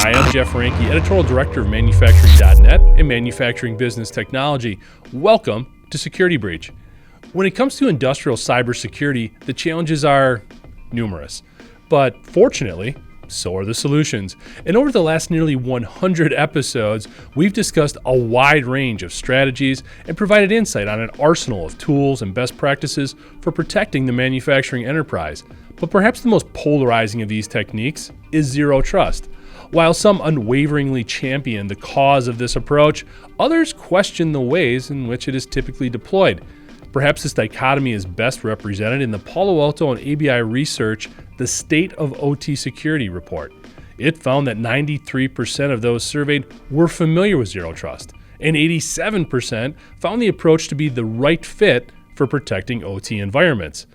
Hi, I'm Jeff Ranke, Editorial Director of Manufacturing.net and Manufacturing Business Technology. Welcome to Security Breach. When it comes to industrial cybersecurity, the challenges are numerous. But fortunately, so are the solutions. And over the last nearly 100 episodes, we've discussed a wide range of strategies and provided insight on an arsenal of tools and best practices for protecting the manufacturing enterprise. But perhaps the most polarizing of these techniques is zero trust. While some unwaveringly champion the cause of this approach, others question the ways in which it is typically deployed. Perhaps this dichotomy is best represented in the Palo Alto and ABI Research The State of OT Security report. It found that 93% of those surveyed were familiar with zero trust, and 87% found the approach to be the right fit for protecting OT environments.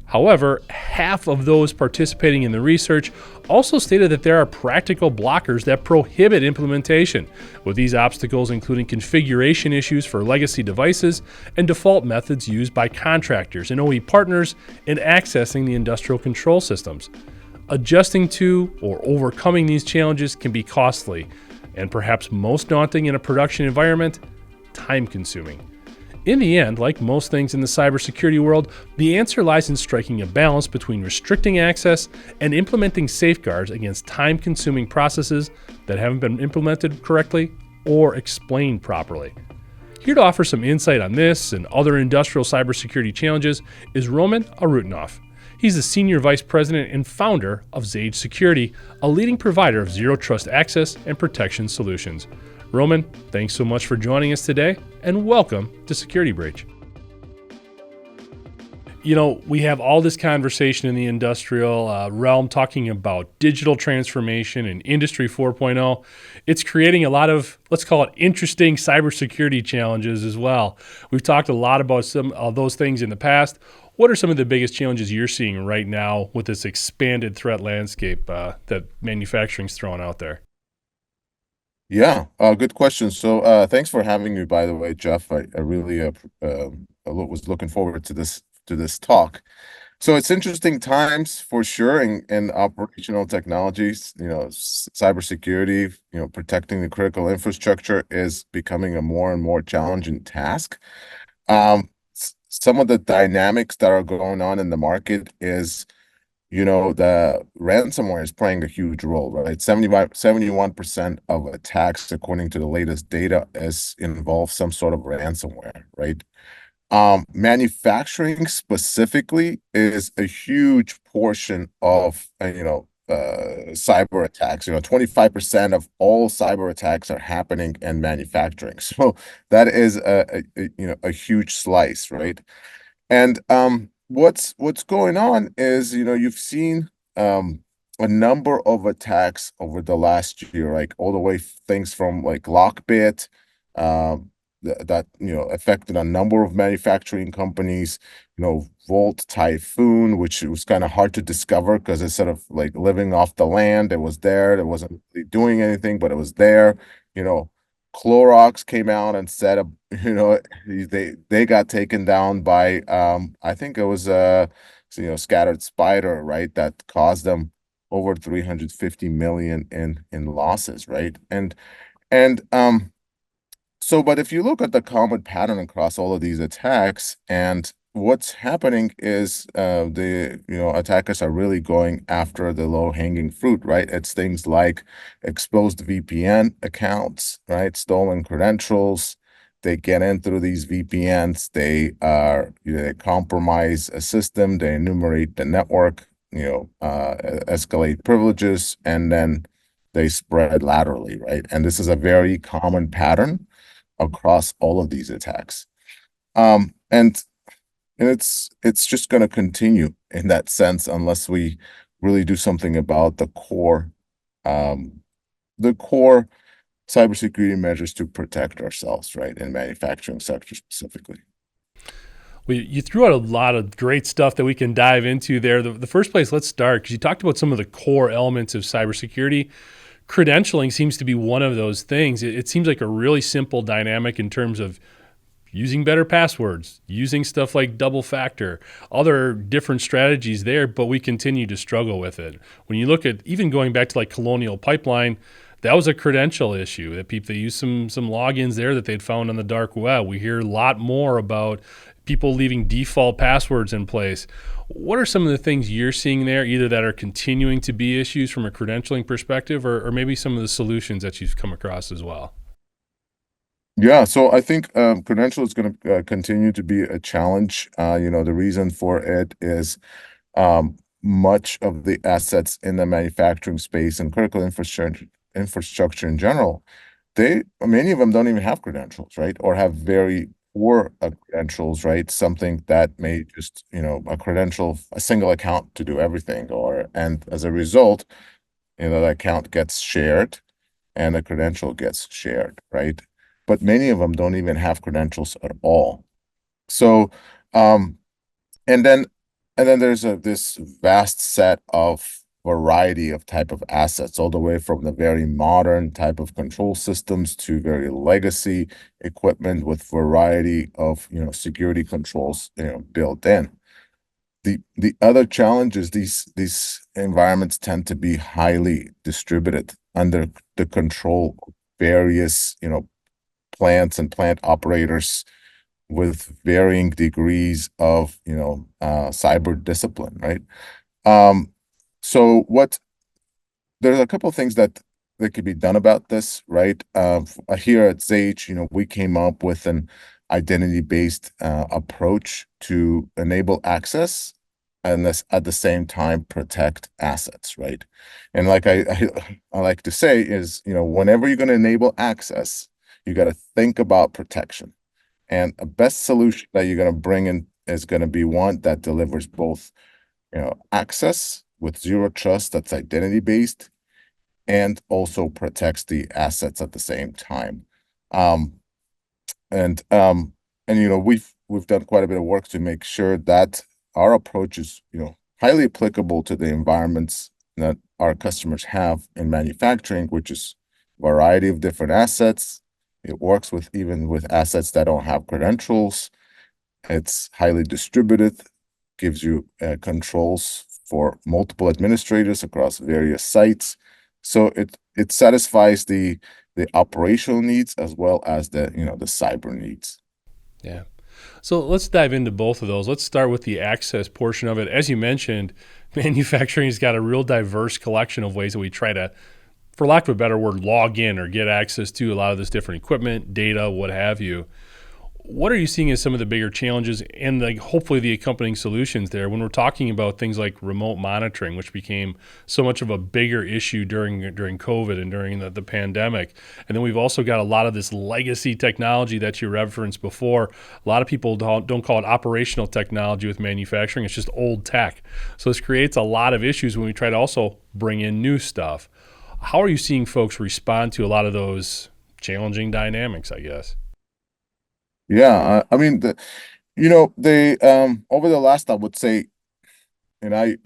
However, half of those participating in the research also stated that there are practical blockers that prohibit implementation, with these obstacles including configuration issues for legacy devices and default methods used by contractors and OE partners in accessing the industrial control systems. Adjusting to or overcoming these challenges can be costly, and perhaps most daunting in a production environment, time-consuming. In the end, like most things in the cybersecurity world, the answer lies in striking a balance between restricting access and implementing safeguards against time-consuming processes that haven't been implemented correctly or explained properly. Here to offer some insight on this and other industrial cybersecurity challenges is Roman Arutyunov. He's the Senior Vice President and founder of Xage Security, a leading provider of zero trust access and protection solutions. Roman, thanks so much for joining us today, and welcome to Security Breach. You know, we have all this conversation in the industrial realm talking about digital transformation and Industry 4.0. It's creating a lot of, let's call it, interesting cybersecurity challenges as well. We've talked a lot about some of those things in the past. What are some of the biggest challenges you're seeing right now with this expanded threat landscape that manufacturing's throwing out there? Yeah, good question. So, thanks for having me, by the way, Jeff. I really was looking forward to this talk. So it's interesting times for sure in operational technologies. Cybersecurity, protecting the critical infrastructure is becoming a more and more challenging task. Some of the dynamics that are going on in the market is the ransomware is playing a huge role, right? 71% of attacks, according to the latest data, involve some sort of ransomware, right? Manufacturing specifically is a huge portion of, cyber attacks. 25% of all cyber attacks are happening in manufacturing. So that is a huge slice, right? And what's going on is, you've seen a number of attacks over the last year, like all the way things from like Lockbit that affected a number of manufacturing companies, Volt Typhoon, which was kind of hard to discover because it's sort of like living off the land. It was there. It wasn't really doing anything, but it was there. Clorox came out and said, they got taken down by, I think it was Scattered Spider, right? That caused them over 350 million in losses, right? But if you look at the common pattern across all of these attacks, and what's happening is the attackers are really going after the low-hanging fruit, right? It's things like exposed VPN accounts, right? Stolen credentials. They get in through these VPNs. They compromise a system. They enumerate the network, escalate privileges, and then they spread laterally, right? And this is a very common pattern across all of these attacks. And it's just going to continue in that sense unless we really do something about the core cybersecurity measures to protect ourselves, right, in manufacturing sector specifically. Well, you threw out a lot of great stuff that we can dive into there. The first place, let's start, because you talked about some of the core elements of cybersecurity. Credentialing seems to be one of those things. It seems like a really simple dynamic in terms of using better passwords, using stuff like double factor, other different strategies there, but we continue to struggle with it. When you look at even going back to like Colonial Pipeline, that was a credential issue that people they used some logins there that they'd found on the dark web. We hear a lot more about people leaving default passwords in place. What are some of the things you're seeing there, either that are continuing to be issues from a credentialing perspective, or maybe some of the solutions that you've come across as well? Yeah, so I think credential is going to continue to be a challenge. The reason for it is much of the assets in the manufacturing space and critical infrastructure in general, many of them don't even have credentials, right? Or have very poor credentials, right? Something that may just, a single account to do everything, and as a result, that account gets shared and a credential gets shared, right? But many of them don't even have credentials at all. So, um, and then there's this vast set of variety of type of assets, all the way from the very modern type of control systems to very legacy equipment with variety of security controls built in. The other challenge is these environments tend to be highly distributed under the control of various plants and plant operators with varying degrees of cyber discipline, right? Um, so what there's a couple of things that could be done about this, right? Here at Xage, we came up with an identity-based approach to enable access and this at the same time protect assets, right? And like I like to say is, whenever you're going to enable access, you got to think about protection. And a best solution that you're going to bring in is going to be one that delivers both, access with zero trust that's identity based and also protects the assets at the same time. Um, and we've done quite a bit of work to make sure that our approach is, highly applicable to the environments that our customers have in manufacturing, which is a variety of different assets. It works with even with assets that don't have credentials. It's highly distributed, gives you controls for multiple administrators across various sites. So it satisfies the operational needs as well as the cyber needs. Yeah. So let's dive into both of those. Let's start with the access portion of it. As you mentioned, manufacturing's got a real diverse collection of ways that we try to, for lack of a better word, log in or get access to a lot of this different equipment, data, what have you. What are you seeing as some of the bigger challenges and hopefully the accompanying solutions there when we're talking about things like remote monitoring, which became so much of a bigger issue during COVID and during the pandemic? And then we've also got a lot of this legacy technology that you referenced before. A lot of people don't call it operational technology with manufacturing. It's just old tech. So this creates a lot of issues when we try to also bring in new stuff. How are you seeing folks respond to a lot of those challenging dynamics, I guess? Yeah, I mean they over the last, I would say, and I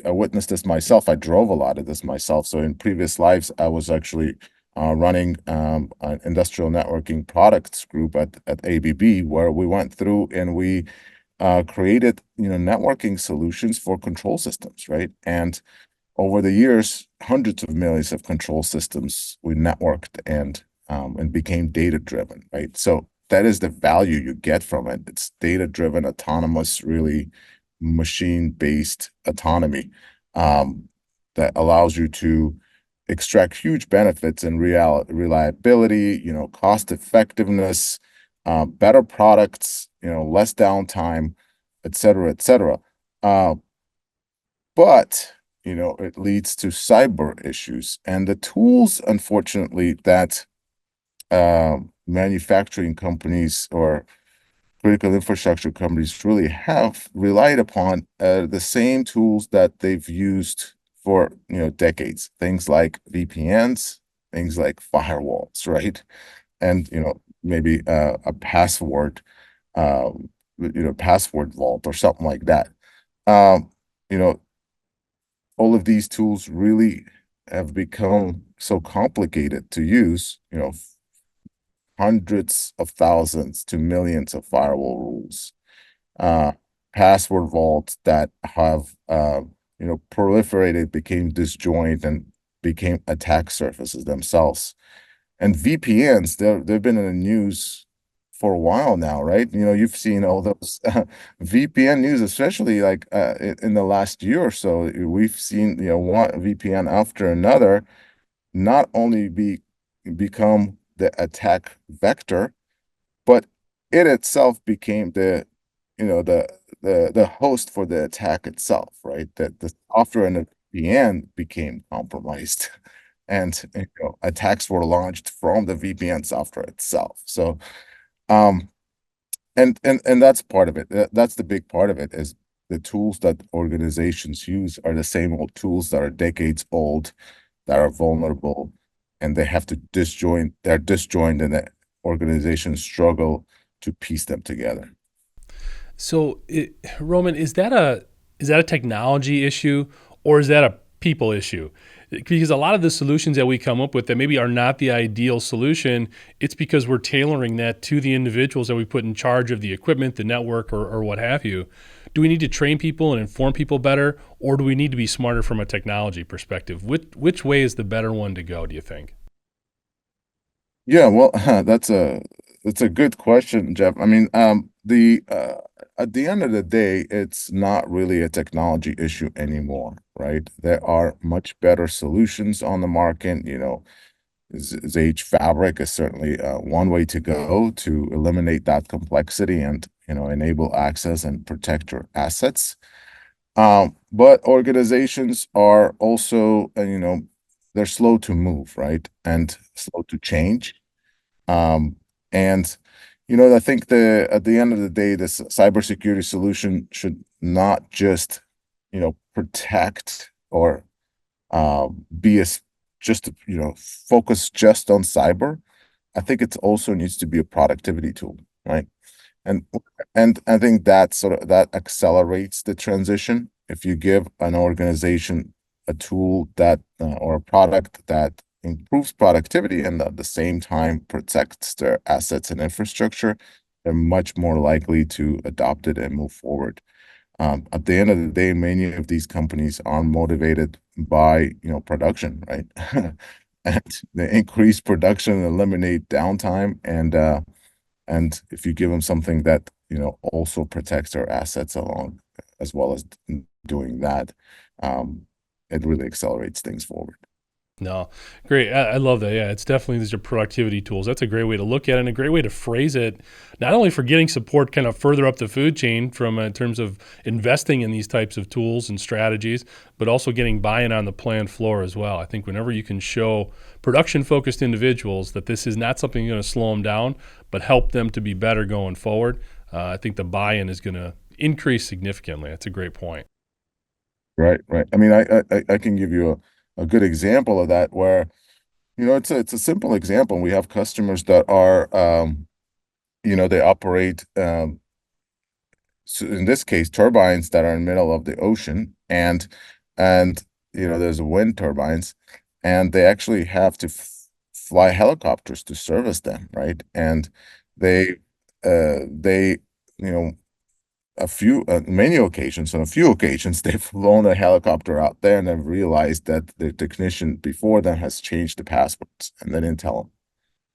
witnessed this myself. I drove a lot of this myself. So in previous lives, I was actually running an industrial networking products group at ABB, where we went through and we created networking solutions for control systems, right? And over the years, hundreds of millions of control systems we networked and became data driven, right? So that is the value you get from it. It's data driven, autonomous, really machine-based autonomy that allows you to extract huge benefits in reliability, cost effectiveness, better products, less downtime, et cetera, et cetera. But it leads to cyber issues, and the tools, unfortunately, that manufacturing companies or critical infrastructure companies really have relied upon the same tools that they've used for decades. Things like VPNs, things like firewalls, right? And maybe a uh, password vault or something like that. Um, you know, all of these tools really have become so complicated to use, hundreds of thousands to millions of firewall rules, uh, password vaults that have, proliferated, became disjoint, and became attack surfaces themselves. And VPNs, they've been in the news for a while now, right? You've seen all those VPN news, especially like in the last year or so. We've seen, one VPN after another not only become the attack vector, but it itself became the host for the attack itself, right? That the software in the VPN became compromised, and attacks were launched from the VPN software itself. So, um, and that's part of it. That's the big part of it is the tools that organizations use are the same old tools that are decades old, that are vulnerable, and they have to disjoint. They're disjoined, and the organizations struggle to piece them together. So, Roman, is that a technology issue or is that a people issue? Because a lot of the solutions that we come up with that maybe are not the ideal solution, it's because we're tailoring that to the individuals that we put in charge of the equipment, the network, or what have you. Do we need to train people and inform people better, or do we need to be smarter from a technology perspective? Which way is the better one to go, do you think? Yeah, well, that's a good question, Jeff. I mean, the at the end of the day, it's not really a technology issue anymore, right? There are much better solutions on the market. Xage Fabric is certainly one way to go to eliminate that complexity and enable access and protect your assets. But organizations are also, they're slow to move, right? And slow to change. Um, and I think at the end of the day, this cybersecurity solution should not just, protect or be just focus just on cyber. I think it also needs to be a productivity tool, right? And and I think that accelerates the transition. If you give an organization a tool that or a product that improves productivity and at the same time protects their assets and infrastructure, they're much more likely to adopt it and move forward. At the end of the day, many of these companies are motivated by production, right? And they increase production and eliminate downtime, and if you give them something that also protects their assets along as well as doing that, um, it really accelerates things forward. No, great. I love that. Yeah, it's definitely these are productivity tools. That's a great way to look at it and a great way to phrase it, not only for getting support kind of further up the food chain from in terms of investing in these types of tools and strategies, but also getting buy-in on the plant floor as well. I think whenever you can show production-focused individuals that this is not something going to slow them down, but help them to be better going forward, I think the buy-in is going to increase significantly. That's a great point. Right, right. I mean, I can give you a good example of that where, it's a simple example. We have customers that are, they operate, so in this case, turbines that are in the middle of the ocean, and there's wind turbines, and they actually have to fly helicopters to service them, right? And they, you know, many occasions, on a few occasions, they've flown a helicopter out there and they've realized that the technician before them has changed the passwords and they didn't tell them,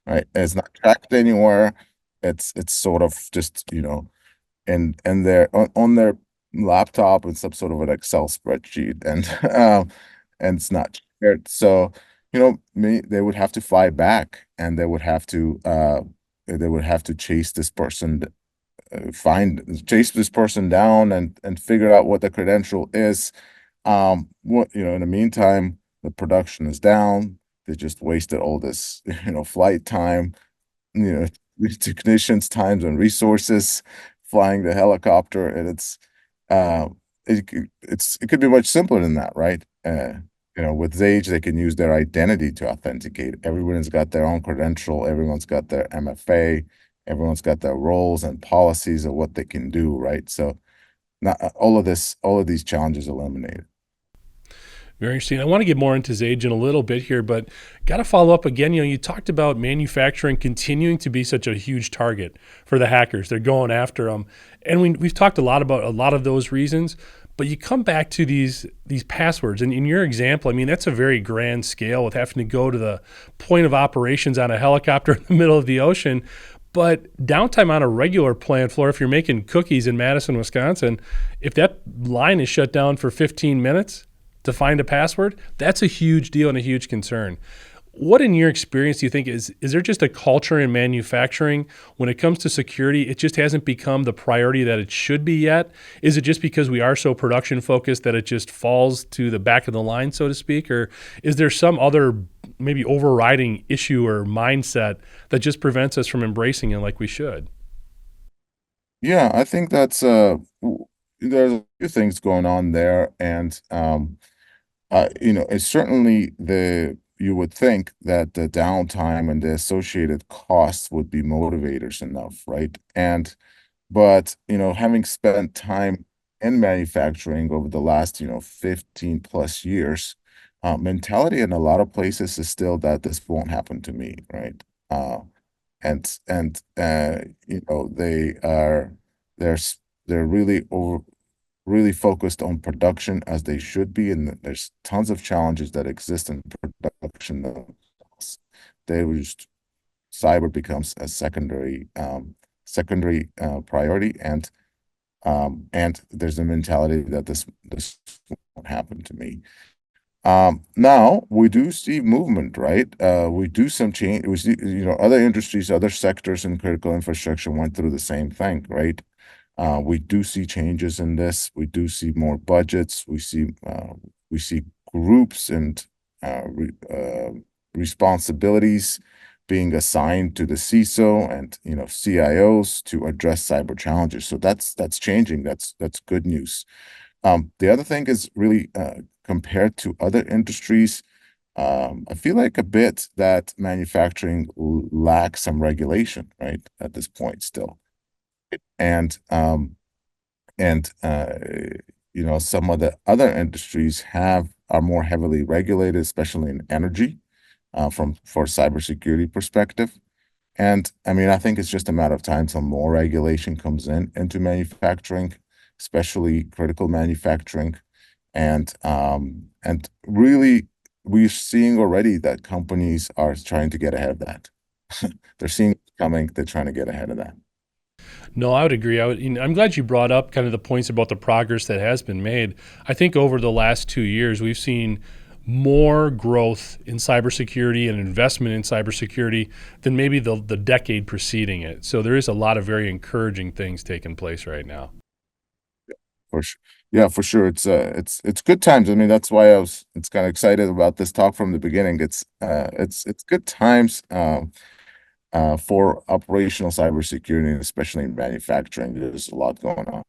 right? And it's not tracked anywhere. It's sort of just, and they're on their laptop in some sort of an Excel spreadsheet, and it's not shared. So, they would have to fly back and they would have to chase this person chase this person down and figure out what the credential is. In the meantime, the production is down. They just wasted all this, flight time, you know, technicians' times and resources flying the helicopter, and uh, it could be much simpler than that, right? With Zage, they can use their identity to authenticate. Everyone's got their own credential. Everyone's got their MFA. Everyone's got their roles and policies of what they can do, right? So not all of these challenges eliminated. Very interesting. I want to get more into Zage in a little bit here, but got to follow up again. You talked about manufacturing continuing to be such a huge target for the hackers. They're going after them. And we've talked a lot about a lot of those reasons, But you come back to these passwords, and in your example, I mean that's a very grand scale with having to go to the point of operations on a helicopter in the middle of the ocean. But downtime on a regular plant floor, if you're making cookies in Madison, Wisconsin, if that line is shut down for 15 minutes to find a password, that's a huge deal and a huge concern. What, in your experience, do you think is there just a culture in manufacturing when it comes to security? It just hasn't become the priority that it should be yet. Is it just because we are so production focused that it just falls to the back of the line, so to speak, or is there some other maybe overriding issue or mindset that just prevents us from embracing it like we should? Yeah, I think that's there's a few things going on there, and it's certainly the you would think that the downtime and the associated costs would be motivators enough, right? But having spent time in manufacturing over the last 15 plus years, mentality in a lot of places is still that this won't happen to me, right? They are they're they're really focused on production as they should be, and there's tons of challenges that exist in production themselves. They were just cyber becomes a secondary priority, and there's a mentality that this won't happen to me. Now we do see movement, right? We do some change. We see, other industries, other sectors in critical infrastructure went through the same thing, right? We do see changes in this. We do see more budgets. We see groups and responsibilities being assigned to the CISO and CIOs to address cyber challenges. So that's changing. That's good news. The other thing is really compared to other industries, I feel like a bit that manufacturing lacks some regulation, right, at this point still. And some of the other industries are more heavily regulated, especially in energy, for cybersecurity perspective. And I mean, I think it's just a matter of time till more regulation comes into manufacturing, especially critical manufacturing. And really, we're seeing already that companies are trying to get ahead of that. They're seeing it coming, they're trying to get ahead of that. No, I would agree. I'm glad you brought up kind of the points about the progress that has been made. I think over the last 2 years, we've seen more growth in cybersecurity and investment in cybersecurity than maybe the decade preceding it. So there is a lot of very encouraging things taking place right now. For sure. Yeah, for sure. It's good times. I mean, that's why it's kind of excited about this talk from the beginning. It's good times for operational cybersecurity, especially in manufacturing. There's a lot going on.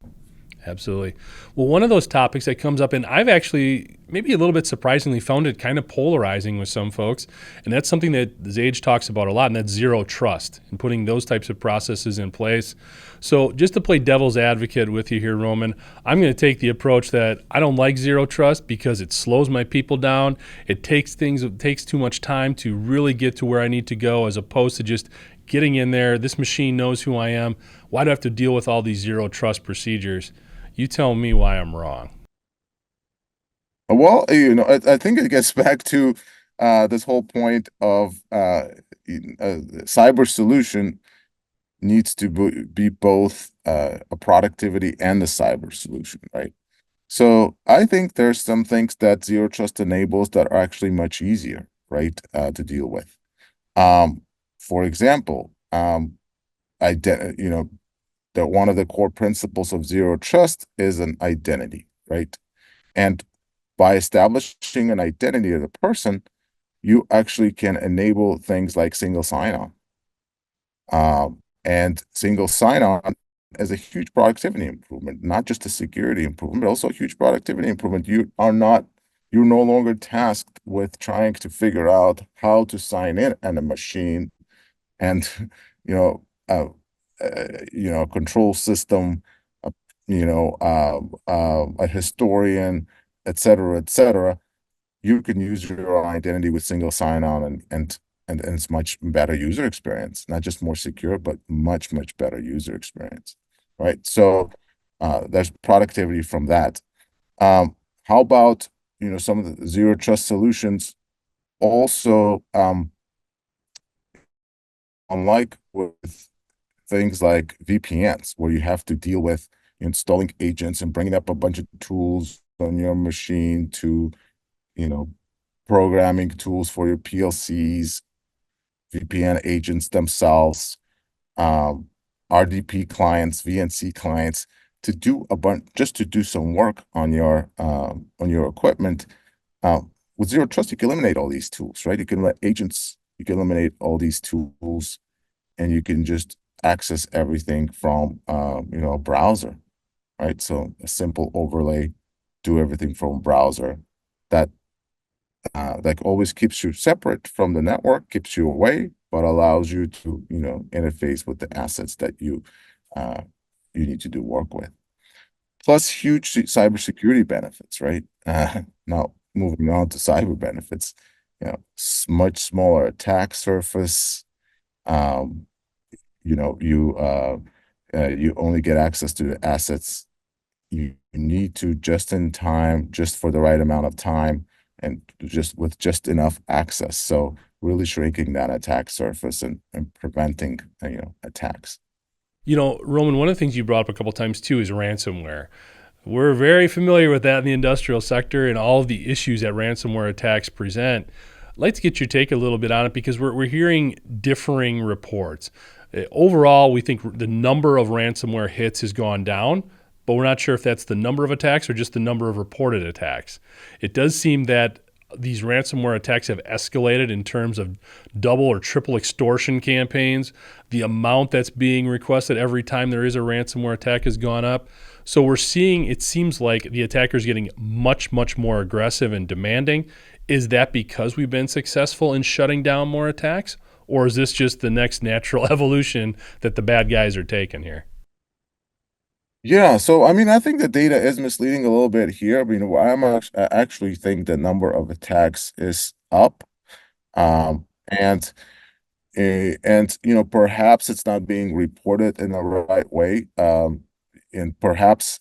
Absolutely. Well, one of those topics that comes up, and I've actually, maybe a little bit surprisingly, found it kind of polarizing with some folks, and that's something that Xage talks about a lot, and that's zero trust and putting those types of processes in place. So just to play devil's advocate with you here, Roman, I'm going to take the approach that I don't like zero trust because it slows my people down. It takes too much time to really get to where I need to go, as opposed to just getting in there. This machine knows who I am. Why do I have to deal with all these zero trust procedures? You tell me why I'm wrong. Well, I think it gets back to this whole point of cyber solution needs to be both a productivity and a cyber solution, right? So I think there's some things that zero trust enables that are actually much easier, right, to deal with. For example, that one of the core principles of zero trust is an identity, right? And by establishing an identity of the person, you actually can enable things like single sign-on. And single sign-on is a huge productivity improvement, not just a security improvement, but also a huge productivity improvement. You're no longer tasked with trying to figure out how to sign in on a machine and, you know, a control system, a, a historian, et cetera, et cetera. You can use your identity with single sign-on and it's much better user experience, not just more secure, but much, much better user experience, right? So there's productivity from that. How about, some of the zero trust solutions also, unlike with things like VPNs, where you have to deal with installing agents and bringing up a bunch of tools on your machine to, you know, programming tools for your PLCs, VPN agents themselves, um, RDP clients, VNC clients, to do a bunch, just to do some work on your equipment. With zero trust, you can eliminate all these tools, right? You can let agents, you can eliminate all these tools, and you can just access everything from a browser, right? So a simple overlay, do everything from a browser. That like always keeps you separate from the network, keeps you away, but allows you to, interface with the assets that uh, you need to do work with. Plus huge cybersecurity benefits, right? Now moving on to cyber benefits, much smaller attack surface. Um, you only get access to the assets you need to just in time, just for the right amount of time, and just enough access. So really shrinking that attack surface and preventing, attacks. Roman, one of the things you brought up a couple times too is ransomware. We're very familiar with that in the industrial sector and all of the issues that ransomware attacks present. I'd like to get your take a little bit on it because we're hearing differing reports. Overall, we think the number of ransomware hits has gone down, but we're not sure if that's the number of attacks or just the number of reported attacks. It does seem that these ransomware attacks have escalated in terms of double or triple extortion campaigns. The amount that's being requested every time there is a ransomware attack has gone up. So we're seeing, it seems like the attackers getting much, much more aggressive and demanding. Is that because we've been successful in shutting down more attacks? Or is this just the next natural evolution that the bad guys are taking here? Yeah, so I mean, I think the data is misleading a little bit here. I actually think the number of attacks is up, and perhaps it's not being reported in the right way, and perhaps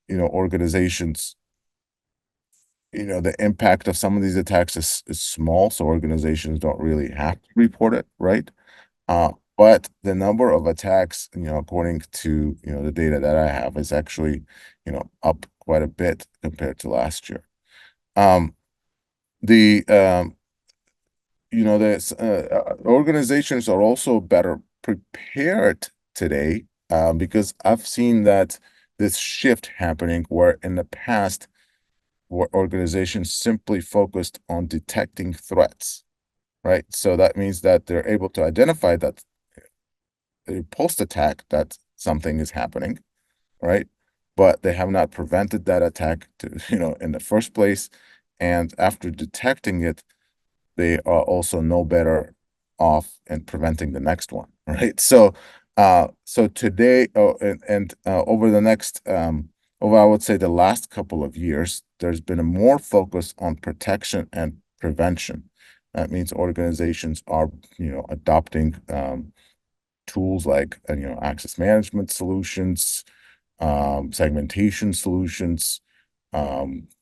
organizations, the impact of some of these attacks is small, so organizations don't really have to report it, right? But the number of attacks, according to, the data that I have, is actually, up quite a bit compared to last year. Um, the Organizations are also better prepared today, because I've seen that this shift happening where in the past, where organizations simply focused on detecting threats, right? So that means that they're able to identify that post-attack that something is happening, right? But they have not prevented that attack to, in the first place. And after detecting it, they are also no better off in preventing the next one, right? So today, over the next, over I would say the last couple of years, there's been a more focus on protection and prevention. That means organizations are, adopting tools like, access management solutions, segmentation solutions,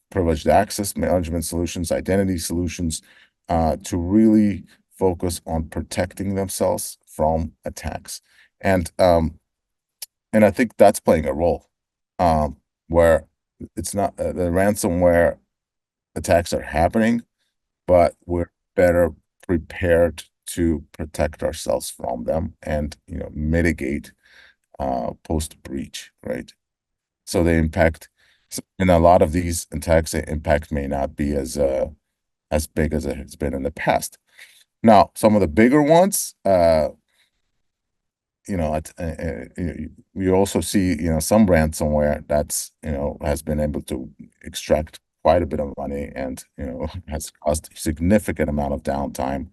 privileged access management solutions, identity solutions, to really focus on protecting themselves from attacks. And I think that's playing a role, where it's not the ransomware attacks are happening, but we're better prepared to protect ourselves from them and mitigate post breach, right? So the impact in a lot of these attacks, the impact may not be as big as it has been in the past. Now, some of the bigger ones, we also see some ransomware that's has been able to extract quite a bit of money and has caused a significant amount of downtime.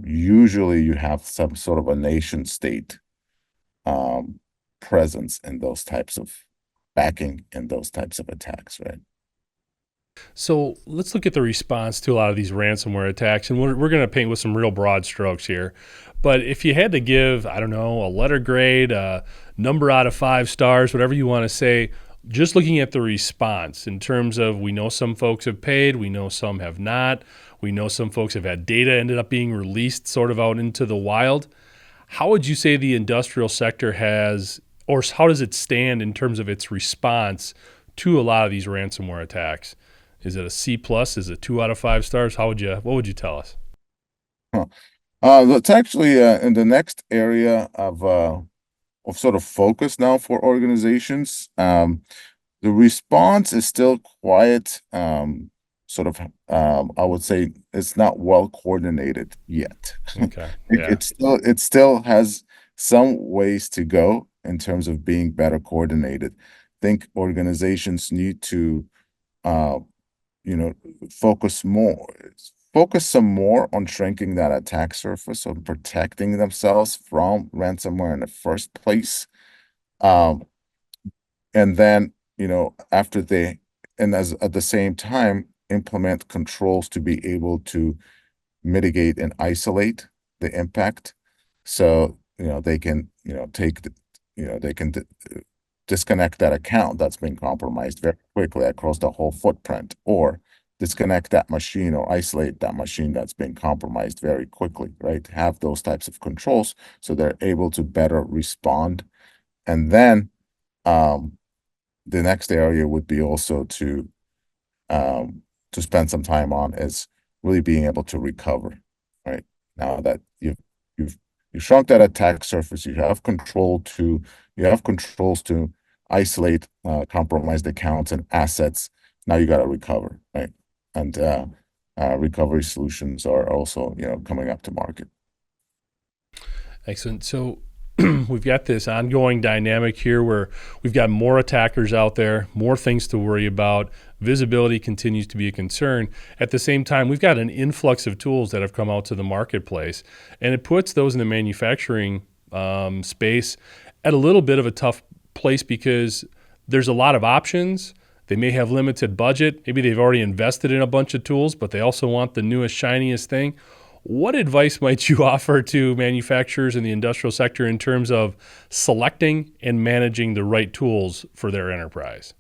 Usually, you have some sort of a nation state um, presence in those types of backing in those types of attacks, right? So let's look at the response to a lot of these ransomware attacks, and we're going to paint with some real broad strokes here. But if you had to give, I don't know, a letter grade, a number out of 5 stars, whatever you want to say, Just looking at the response in terms of we know some folks have paid, we know some have not, we know some folks have had data ended up being released sort of out into the wild. How would you say the industrial sector has, or how does it stand in terms of its response to a lot of these ransomware attacks? Is it a C plus? Is it 2 out of 5 stars? What would you tell us? Huh. That's actually in the next area of sort of focus now for organizations. The response is still quiet. Sort of, I would say it's not well coordinated yet. Okay. It, Yeah. it still has some ways to go in terms of being better coordinated. I think organizations need to, uh, you know, focus more, focus some more on shrinking that attack surface, on protecting themselves from ransomware in the first place. Um, and then, after they, and as at the same time, implement controls to be able to mitigate and isolate the impact. So, they can, take the, they can disconnect that account that's been compromised very quickly across the whole footprint, or disconnect that machine or isolate that machine that's been compromised very quickly, right? Have those types of controls so they're able to better respond. And then the next area would be also um, to spend some time on is really being able to recover, right? Now that you've you shrunk that attack surface, you have controls to isolate compromised accounts and assets. Now you got to recover, right? And recovery solutions are also, coming up to market. Excellent. So we've got this ongoing dynamic here where we've got more attackers out there, more things to worry about. Visibility continues to be a concern. At the same time, we've got an influx of tools that have come out to the marketplace, and it puts those in the manufacturing space at a little bit of a tough place because there's a lot of options. They may have limited budget. Maybe they've already invested in a bunch of tools, but they also want the newest, shiniest thing. What advice might you offer to manufacturers in the industrial sector in terms of selecting and managing the right tools for their enterprise?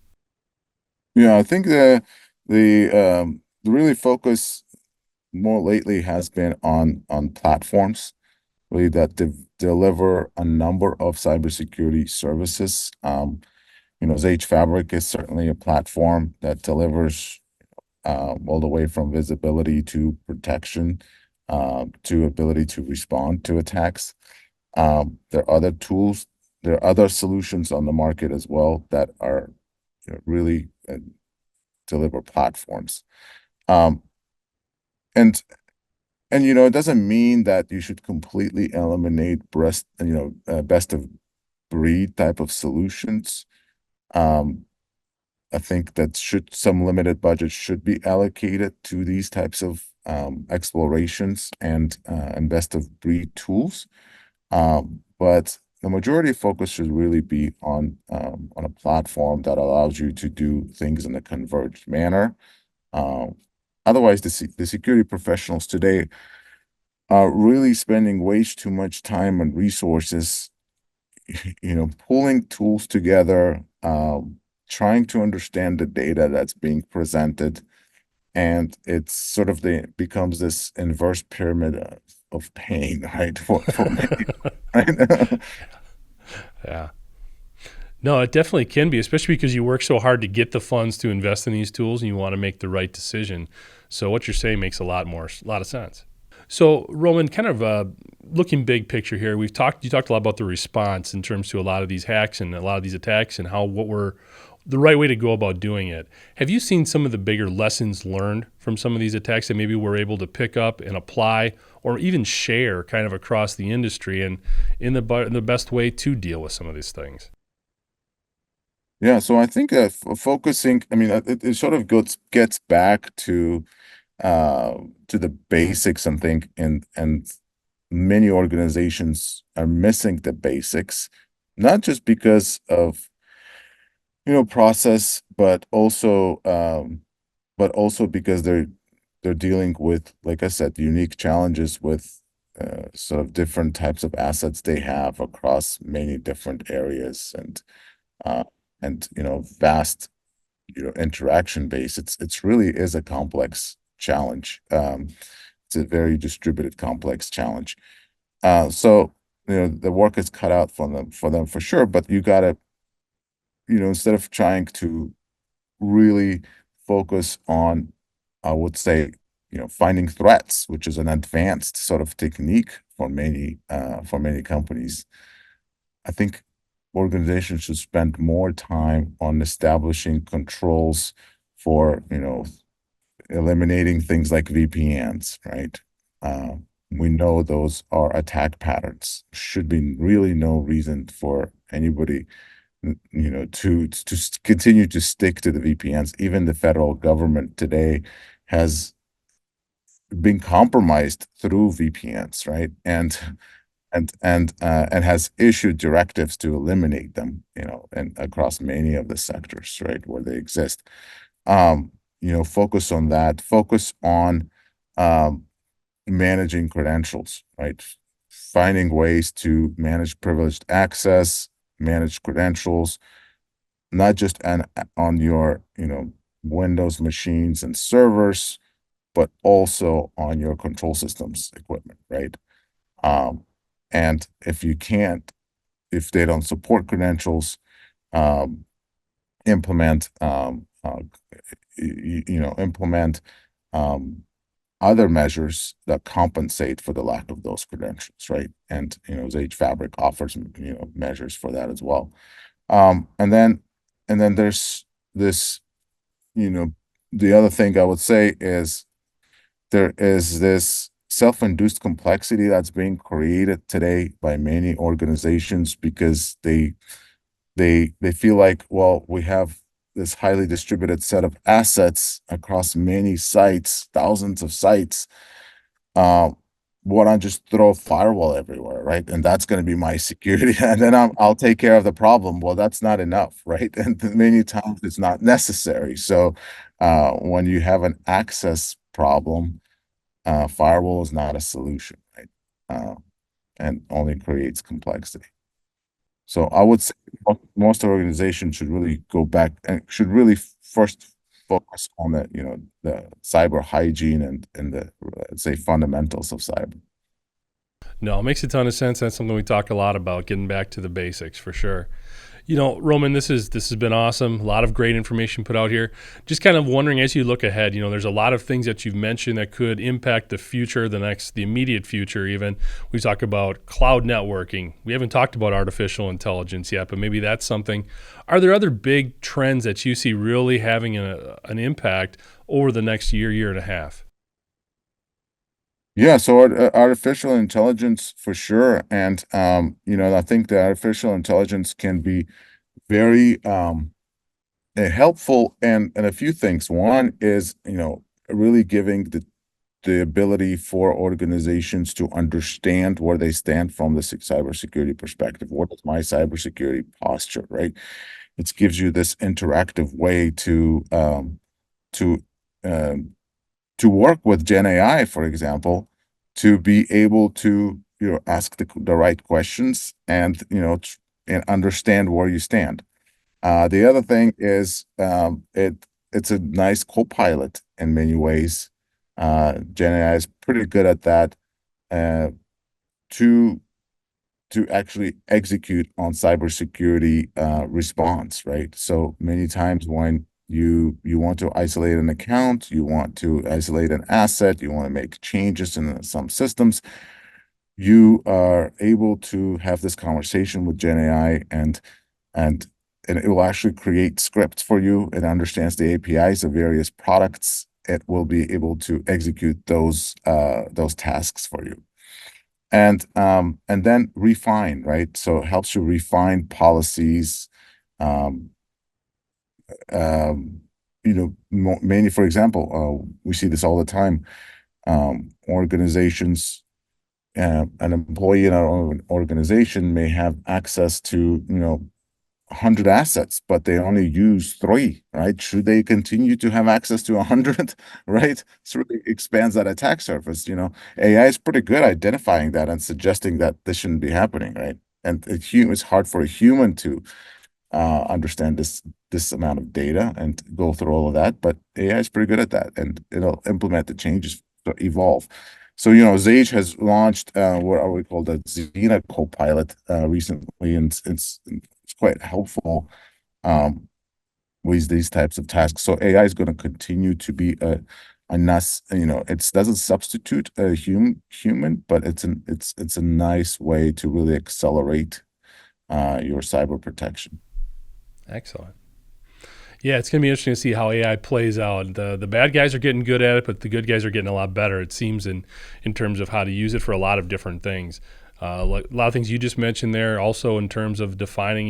Yeah, I think the really focus more lately has been on platforms really that deliver a number of cybersecurity services. Xage Fabric is certainly a platform that delivers all the way from visibility to protection to ability to respond to attacks. There are other tools, there are other solutions on the market as well that are really deliver platforms. Um, and it doesn't mean that you should completely eliminate best of breed type of solutions. Um, I think that some limited budget should be allocated to these types of explorations and best of breed tools. But the majority of focus should really be on a platform that allows you to do things in a converged manner. Um, Otherwise, the security professionals today are really spending way too much time and resources, pulling tools together, trying to understand the data that's being presented, and it's sort of becomes this inverse pyramid of pain, right? For many, right? Yeah. No, it definitely can be, especially because you work so hard to get the funds to invest in these tools and you want to make the right decision. So what you're saying makes a lot of sense. So Roman, kind of looking big picture here, you talked a lot about the response in terms to a lot of these hacks and a lot of these attacks and what were the right way to go about doing it. Have you seen some of the bigger lessons learned from some of these attacks that maybe we're able to pick up and apply or even share kind of across the industry and in the best way to deal with some of these things? Yeah, so I think focusing, I mean, it sort of gets back to the basics, I think, and many organizations are missing the basics, not just because of process, but also because they're dealing with, like I said, unique challenges with sort of different types of assets they have across many different areas, and uh, and vast interaction base, it's really is a complex challenge. It's a very distributed, complex challenge. So the work is cut out for them for sure. But you gotta, instead of trying to really focus on, I would say, finding threats, which is an advanced sort of technique for many companies. I think organizations should spend more time on establishing controls for, eliminating things like VPNs, right? Uh, we know those are attack patterns. Should be really no reason for anybody, to continue to stick to the VPNs. Even the federal government today has been compromised through VPNs, right? And has issued directives to eliminate them, and across many of the sectors, right, where they exist. Focus on that. Focus on um, managing credentials, right? Finding ways to manage privileged access, manage credentials, not just on your, Windows machines and servers, but also on your control systems equipment, right? Um, and if they don't support credentials, um, implement, implement um, other measures that compensate for the lack of those credentials, right? And Xage Fabric offers measures for that as well. And then there's this, you know, the other thing I would say is there is this self-induced complexity that's being created today by many organizations because they feel like, well, we have this highly distributed set of assets across many sites, thousands of sites. Um, why not just throw a firewall everywhere, right? And that's going to be my security, and then I'll take care of the problem. Well, that's not enough, right? And many times it's not necessary. So, when you have an access problem, firewall is not a solution, right? Uh, and only creates complexity. So I would say most organizations should really go back and should really first focus on the cyber hygiene and the, let's say, fundamentals of cyber. No, it makes a ton of sense. That's something we talk a lot about, getting back to the basics for sure. Roman, this has been awesome. A lot of great information put out here. Just kind of wondering, as you look ahead, there's a lot of things that you've mentioned that could impact the future, the immediate future. Even we talk about cloud networking. We haven't talked about artificial intelligence yet, but maybe that's something. Are there other big trends that you see really having an impact over the next year and a half? Yeah, so artificial intelligence for sure, and I think that artificial intelligence can be very helpful and a few things. One is, really giving the ability for organizations to understand where they stand from the cybersecurity perspective. What is my cybersecurity posture, right? It gives you this interactive way to um, to work with Gen AI, for example, to be able to ask the right questions and and understand where you stand. The other thing is it's a nice co-pilot in many ways. Gen AI is pretty good at that, uh, to actually execute on cybersecurity response, right? So many times when you want to isolate an account, you want to isolate an asset, you want to make changes in some systems, you are able to have this conversation with Gen AI, and it will actually create scripts for you. It understands the APIs of various products. It will be able to execute those tasks for you. And then refine, right? So it helps you refine policies. Um, Mainly, for example, we see this all the time. Organizations, an employee in our own organization may have access to 100 assets, but they only use 3, right? Should they continue to have access to 100, right? This really expands that attack surface. AI is pretty good identifying that and suggesting that this shouldn't be happening, right? And it's hard for a human understand this amount of data and go through all of that. But AI is pretty good at that, and it'll implement the changes to evolve. So, Xage has launched what are we called the Xena Copilot recently, and it's quite helpful with these types of tasks. So AI is going to continue to be a nice, it doesn't substitute a human, but it's a nice way to really accelerate your cyber protection. Excellent. Yeah, it's going to be interesting to see how AI plays out. The bad guys are getting good at it, but the good guys are getting a lot better, it seems, in terms of how to use it for a lot of different things. Like a lot of things you just mentioned there, also in terms of defining,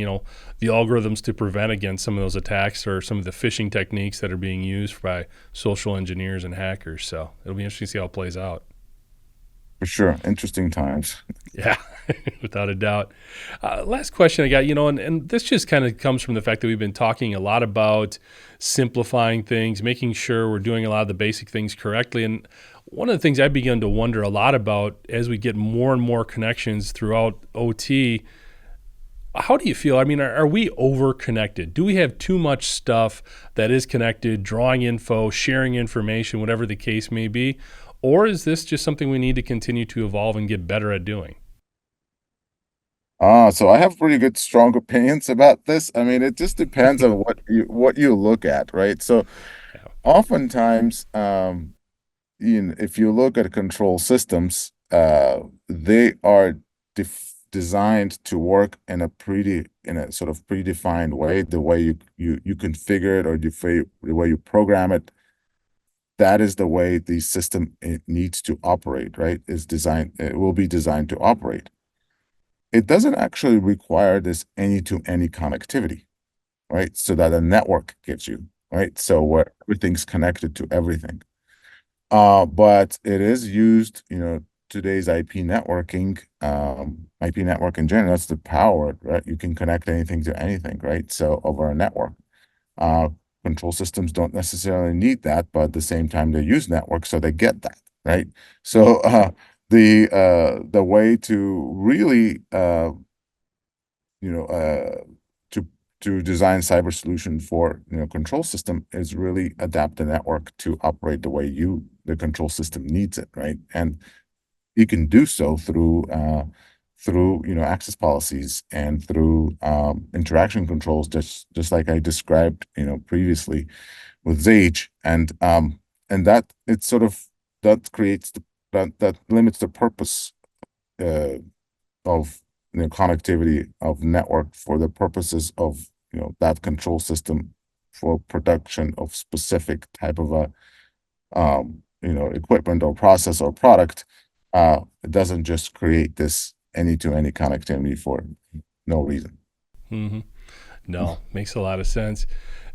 the algorithms to prevent against some of those attacks or some of the phishing techniques that are being used by social engineers and hackers. So it'll be interesting to see how it plays out. For sure. Interesting times. Yeah, without a doubt. Last question I got, and this just kind of comes from the fact that we've been talking a lot about simplifying things, making sure we're doing a lot of the basic things correctly. And one of the things I've begun to wonder a lot about as we get more and more connections throughout OT, how do you feel? I mean, are we over connected? Do we have too much stuff that is connected, drawing info, sharing information, whatever the case may be? Or is this just something we need to continue to evolve and get better at doing? So I have pretty good, strong opinions about this. I mean, it just depends on what you look at, right? So Yeah. oftentimes, if you look at control systems, they are designed to work in a sort of predefined way. The way you configure it, or the way you program it, that is the way the system it needs to operate, right? It will be designed to operate. It doesn't actually require this any-to-any connectivity, right? So that a network gives you, right? So where everything's connected to everything. But it is used, today's IP network in general, that's the power, right? You can connect anything to anything, right? So over a network. Uh, Control systems don't necessarily need that, but at the same time they use networks, so they get that, right? So the way to really you know to design cyber solution for control system is really adapt the network to operate the way the control system needs it, right? And you can do so through access policies and through interaction controls, just like I described previously with Xage, and that it's sort of that creates that limits the purpose uh, of connectivity of network for the purposes of that control system for production of specific type of a equipment or process or product. It doesn't just create this any-to-any connectivity for no reason. Mm-hmm. No, makes a lot of sense.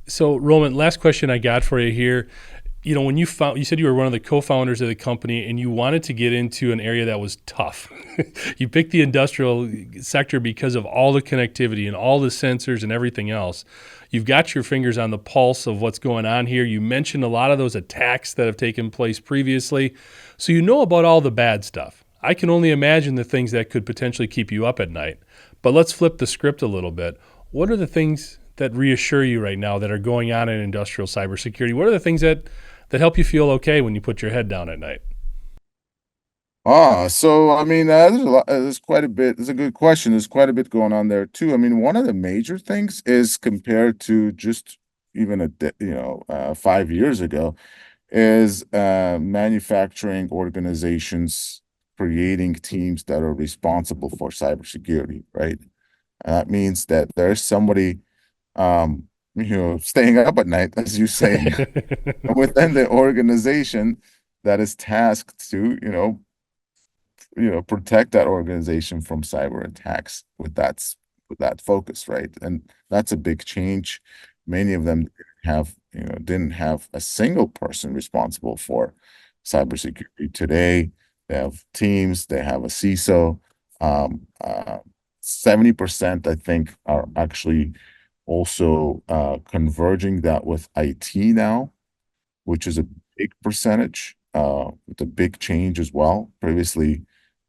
So, Roman, last question I got for you here. When you said you were one of the co-founders of the company and you wanted to get into an area that was tough. You picked the industrial sector because of all the connectivity and all the sensors and everything else. You've got your fingers on the pulse of what's going on here. You mentioned a lot of those attacks that have taken place previously. So you know about all the bad stuff. I can only imagine the things that could potentially keep you up at night. But let's flip the script a little bit. What are the things that reassure you right now that are going on in industrial cybersecurity? What are the things that help you feel okay when you put your head down at night? So I mean, there's quite a bit. It's a good question. There's quite a bit going on there too. I mean, one of the major things is compared to just even 5 years ago, is manufacturing organizations creating teams that are responsible for cybersecurity, right? And that means that there's somebody, staying up at night, as you say, within the organization that is tasked to, protect that organization from cyber attacks with that focus, right? And that's a big change. Many of them didn't have a single person responsible for cybersecurity. Today, they have teams, they have a CISO. 70%, I think, are actually also converging that with IT now, which is a big percentage, with a big change as well. Previously,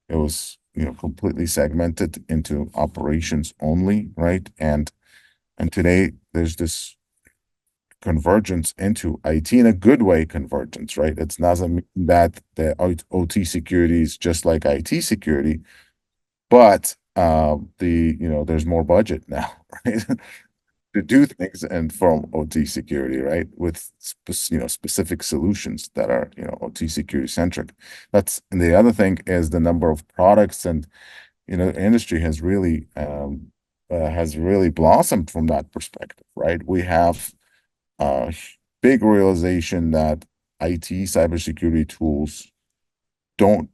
it was completely segmented into operations only, right? And And today there's this convergence into IT in a good way convergence, right? It doesn't mean that the OT security is just like IT security, but there's more budget now, right? To do things and from OT security, right? With specific solutions that are, OT security centric. And the other thing is the number of products, and the industry has really blossomed from that perspective, right? We have a big realization that IT cybersecurity tools don't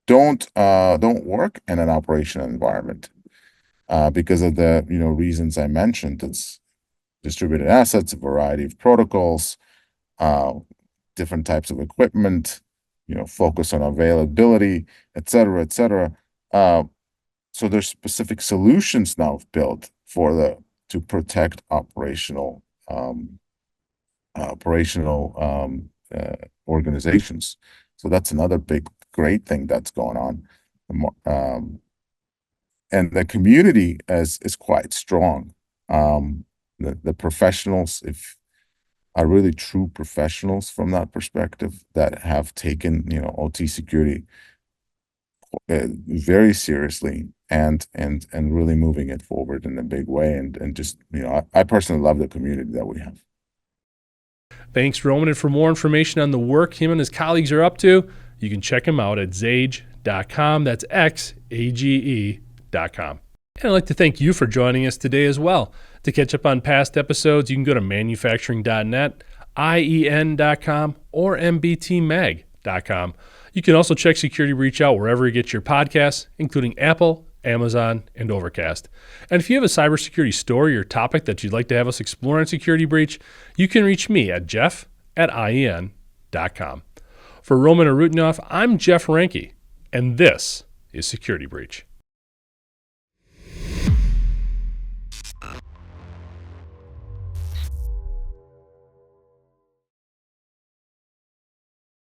don't work in an operational environment because of the reasons I mentioned. It's distributed assets, a variety of protocols, uh, different types of equipment, focus on availability, et cetera, et cetera. So there's specific solutions now built to protect operational organizations. So that's another great thing that's going on. And the community is quite strong. The professionals, if are really true professionals from that perspective, that have taken OT security very seriously and really moving it forward in a big way. And just I personally love the community that we have. Thanks, Roman. And for more information on the work him and his colleagues are up to, you can check him out at xage.com. That's XAGE.com. And I'd like to thank you for joining us today as well. To catch up on past episodes, you can go to manufacturing.net, IEN.com, or MBTmag.com. You can also check Security Breach out wherever you get your podcasts, including Apple, Amazon, and Overcast. And if you have a cybersecurity story or topic that you'd like to have us explore on Security Breach, you can reach me at jeff@IEN.com. For Roman Arutyunov, I'm Jeff Ranke, and this is Security Breach.